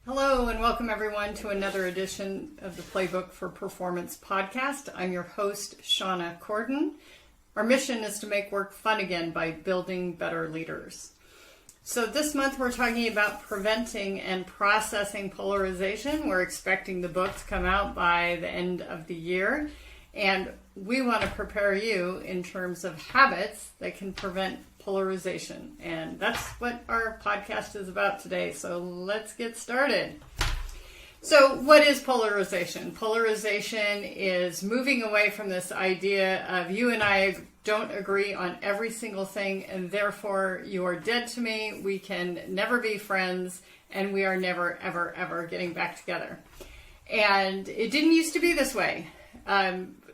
Hello and welcome everyone to another edition of the Playbook for Performance podcast. I'm your host, Shauna Corden. Our mission is to make work fun again by building better leaders. So this month we're talking about preventing and processing polarization. We're expecting the book to come out by the end of the year. And we want to prepare you in terms of habits that can prevent polarization. And that's what our podcast is about today. So let's get started. So what is polarization? Polarization is moving away from this idea of you and I don't agree on every single thing, and therefore you are dead to me. We can never be friends, and we are never, ever, ever getting back together. And it didn't used to be this way.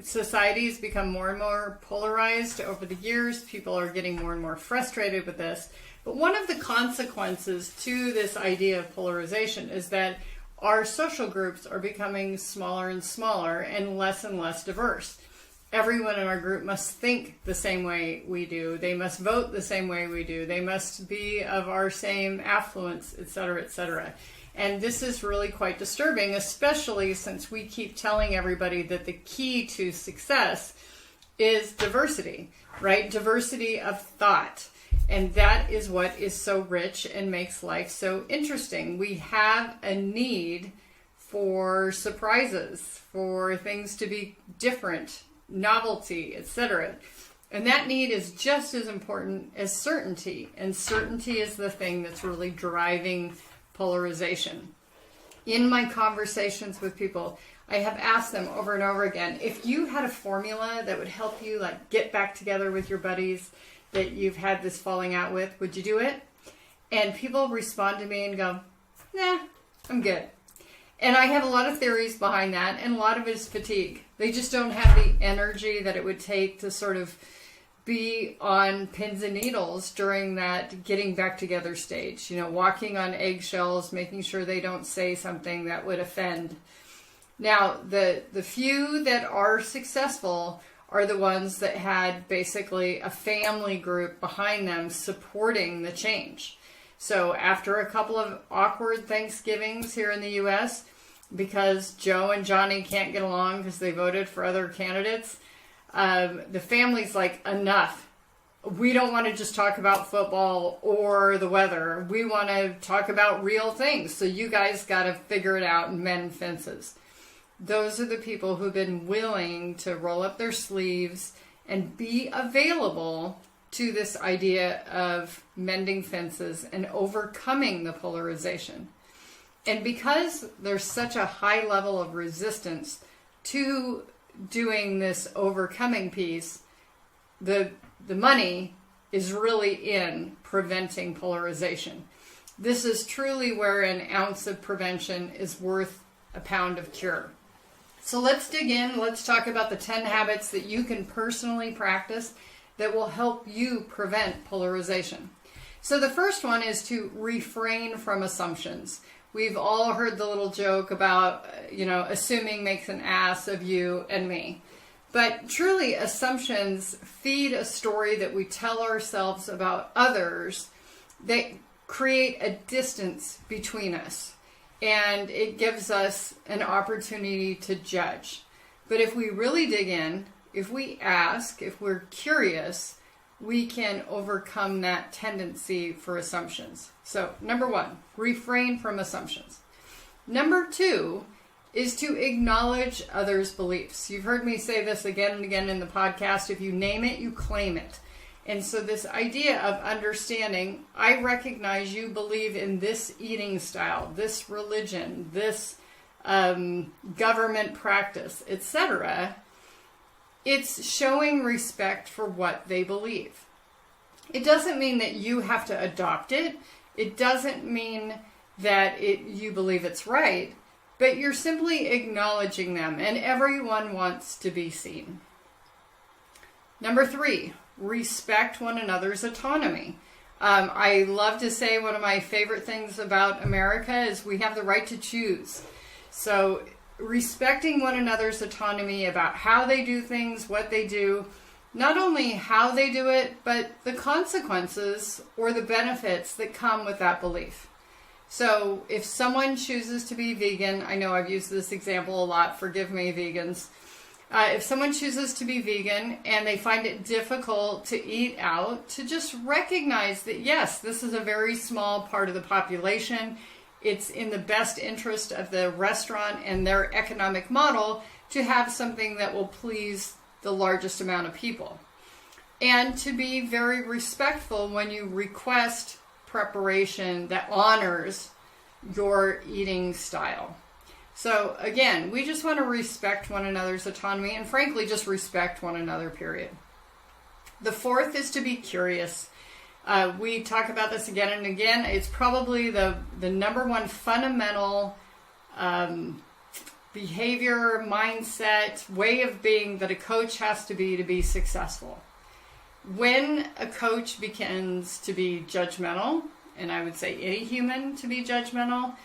Society's become more and more polarized over the years. People are getting more and more frustrated with this. But one of the consequences to this idea of polarization is that our social groups are becoming smaller and smaller and less diverse. Everyone in our group must think the same way we do. They must vote the same way we do. They must be of our same affluence, etc., etc. And this is really quite disturbing, especially since we keep telling everybody that the key to success is diversity, right? Diversity of thought. And that is what is so rich and makes life so interesting. We have a need for surprises, for things to be different, novelty, etc. And that need is just as important as certainty. And certainty is the thing that's really driving polarization. In my conversations with people, I have asked them over and over again, if you had a formula that would help you like get back together with your buddies that you've had this falling out with, would you do it? And people respond to me and go, nah, I'm good. And I have a lot of theories behind that, and a lot of it is fatigue. They just don't have the energy that it would take to sort of be on pins and needles during that getting back together stage. You know, walking on eggshells, making sure they don't say something that would offend. Now, the few that are successful are the ones that had basically a family group behind them supporting the change. So after a couple of awkward Thanksgivings here in the U.S., because Joe and Johnny can't get along because they voted for other candidates, the family's like, enough. We don't want to just talk about football or the weather. We want to talk about real things. So you guys got to figure it out and mend fences. Those are the people who've been willing to roll up their sleeves and be available to this idea of mending fences and overcoming the polarization. And because there's such a high level of resistance to doing this overcoming piece, the money is really in preventing polarization. This is truly where an ounce of prevention is worth a pound of cure. So let's dig in. Let's talk about the 10 habits that you can personally practice that will help you prevent polarization. So the first one is to refrain from assumptions. We've all heard the little joke about, assuming makes an ass of you and me. But truly, assumptions feed a story that we tell ourselves about others that create a distance between us. And it gives us an opportunity to judge. But if we really dig in, if we ask, if we're curious, we can overcome that tendency for assumptions. So, number one, refrain from assumptions. Number two is to acknowledge others' beliefs. You've heard me say this again and again in the podcast. If you name it, you claim it. And so this idea of understanding, I recognize you believe in this eating style, this religion, this government practice, etc. It's showing respect for what they believe. It doesn't mean that you have to adopt it. It doesn't mean that you believe it's right, but you're simply acknowledging them, and everyone wants to be seen. Number three, respect one another's autonomy. I love to say one of my favorite things about America is we have the right to choose. So respecting one another's autonomy about how they do things, what they do, not only how they do it, but the consequences or the benefits that come with that belief. So if someone chooses to be vegan, I know I've used this example a lot, forgive me, vegans. If someone chooses to be vegan and they find it difficult to eat out, to just recognize that, yes, this is a very small part of the population. It's in the best interest of the restaurant and their economic model to have something that will please the largest amount of people. And to be very respectful when you request preparation that honors your eating style. So again, we just want to respect one another's autonomy and frankly just respect one another, period. The fourth is to be curious. We talk about this again and again. It's probably the number one fundamental behavior, mindset, way of being that a coach has to be successful. When a coach begins to be judgmental, and I would say any human to be judgmental,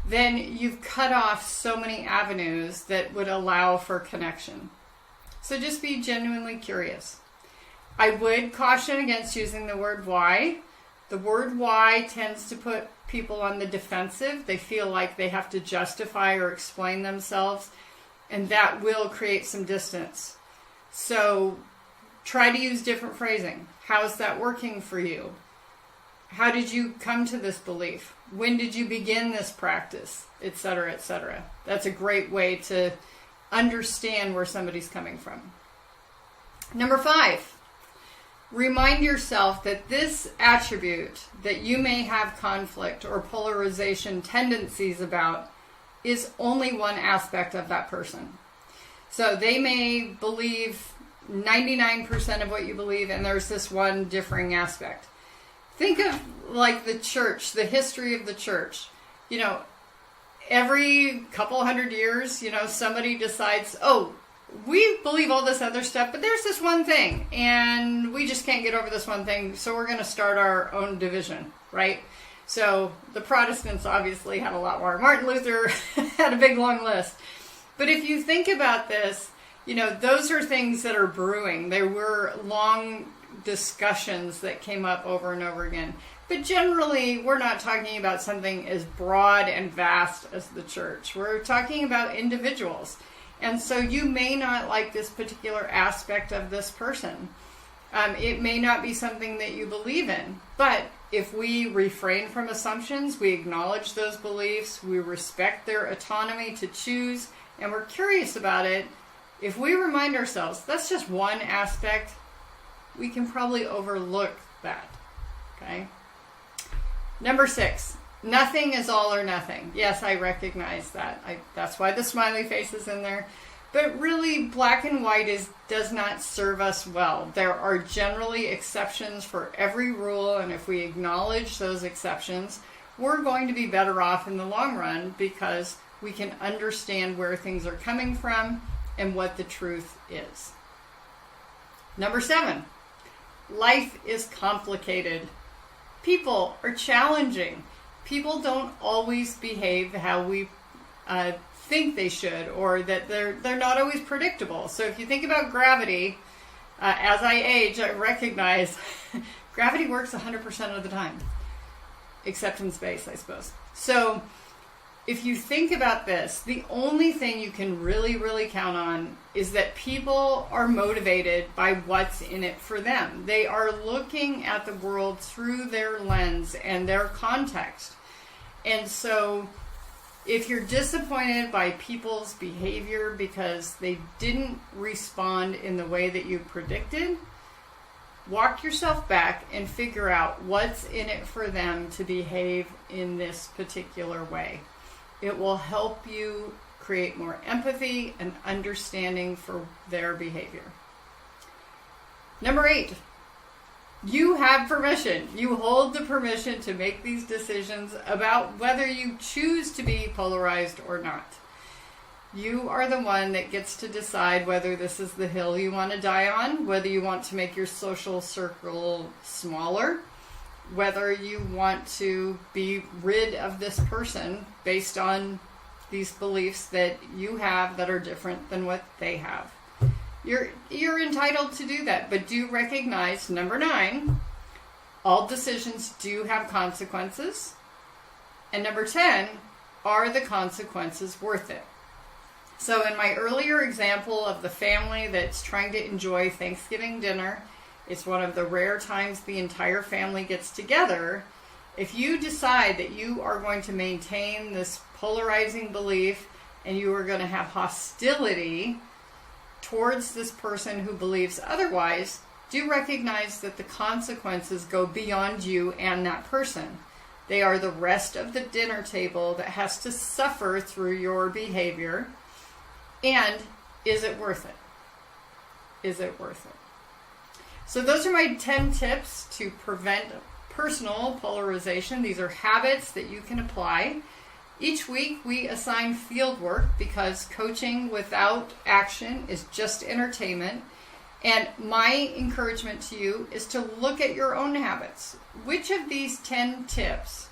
then you've cut off so many avenues that would allow for connection. So just be genuinely curious. I would caution against using the word why. The word why tends to put people on the defensive. They feel like they have to justify or explain themselves, and that will create some distance. So try to use different phrasing. How's that working for you? How did you come to this belief? When did you begin this practice? Etc., etc. That's a great way to understand where somebody's coming from. Number 5, remind yourself that this attribute that you may have conflict or polarization tendencies about is only one aspect of that person. So they may believe 99% of what you believe, and there's this one differing aspect. Think of like the church, the history of the church. You know, every couple hundred years, somebody decides, oh, we believe all this other stuff, but there's this one thing, and we just can't get over this one thing, so we're going to start our own division, right? So the Protestants obviously had a lot more. Martin Luther had a big, long list. But if you think about this, those are things that are brewing. There were long discussions that came up over and over again. But generally, we're not talking about something as broad and vast as the church. We're talking about individuals. And so you may not like this particular aspect of this person. It may not be something that you believe in. But if we refrain from assumptions, we acknowledge those beliefs, we respect their autonomy to choose, and we're curious about it, if we remind ourselves that's just one aspect, we can probably overlook that. Okay? Number 6, nothing is all or nothing. Yes, I recognize that. That's why the smiley face is in there. But really, black and white does not serve us well. There are generally exceptions for every rule, and if we acknowledge those exceptions, we're going to be better off in the long run because we can understand where things are coming from and what the truth is. Number 7, life is complicated. People are challenging. People don't always behave how we think they should, or that they're not always predictable. So if you think about gravity, as I age, I recognize gravity works 100% of the time, except in space, I suppose. So if you think about this, the only thing you can really, really count on is that people are motivated by what's in it for them. They are looking at the world through their lens and their context. And so if you're disappointed by people's behavior because they didn't respond in the way that you predicted, walk yourself back and figure out what's in it for them to behave in this particular way. It will help you create more empathy and understanding for their behavior. Number 8, you have permission. You hold the permission to make these decisions about whether you choose to be polarized or not. You are the one that gets to decide whether this is the hill you want to die on, whether you want to make your social circle smaller, whether you want to be rid of this person based on these beliefs that you have that are different than what they have. You're entitled to do that, but do recognize, number 9, all decisions do have consequences. And number 10, are the consequences worth it? So in my earlier example of the family that's trying to enjoy Thanksgiving dinner, it's one of the rare times the entire family gets together. If you decide that you are going to maintain this polarizing belief and you are going to have hostility towards this person who believes otherwise, do recognize that the consequences go beyond you and that person. They are the rest of the dinner table that has to suffer through your behavior. And is it worth it? Is it worth it? So those are my 10 tips to prevent personal polarization. These are habits that you can apply. Each week we assign fieldwork because coaching without action is just entertainment. And my encouragement to you is to look at your own habits. Which of these 10 tips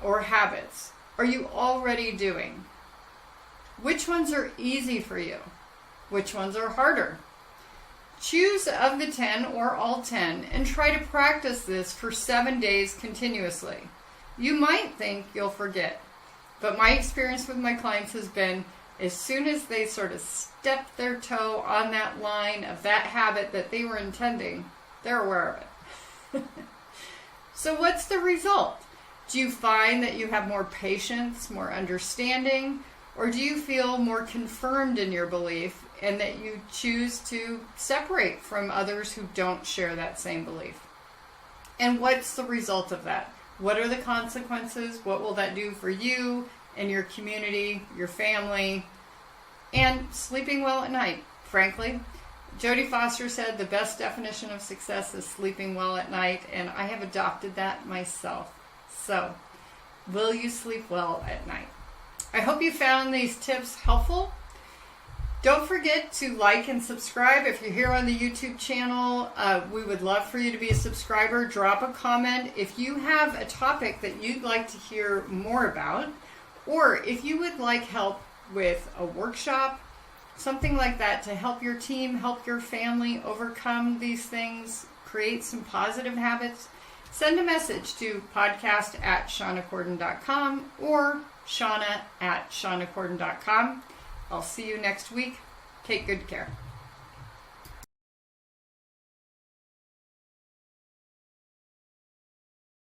or habits are you already doing? Which ones are easy for you? Which ones are harder? Choose of the 10 or all 10 and try to practice this for 7 days continuously. You might think you'll forget, but my experience with my clients has been as soon as they sort of step their toe on that line of that habit that they were intending, they're aware of it. So what's the result? Do you find that you have more patience, more understanding, or do you feel more confirmed in your belief and that you choose to separate from others who don't share that same belief? And what's the result of that? What are the consequences? What will that do for you and your community, your family, and sleeping well at night? Frankly, Jodie Foster said the best definition of success is sleeping well at night, and I have adopted that myself. So, will you sleep well at night? I hope you found these tips helpful. Don't forget to like and subscribe if you're here on the YouTube channel. We would love for you to be a subscriber. Drop a comment if you have a topic that you'd like to hear more about, or if you would like help with a workshop, something like that to help your team, help your family overcome these things, create some positive habits. Send a message to podcast@shawnacorden.com or shauna@shawnacorden.com. I'll see you next week. Take good care.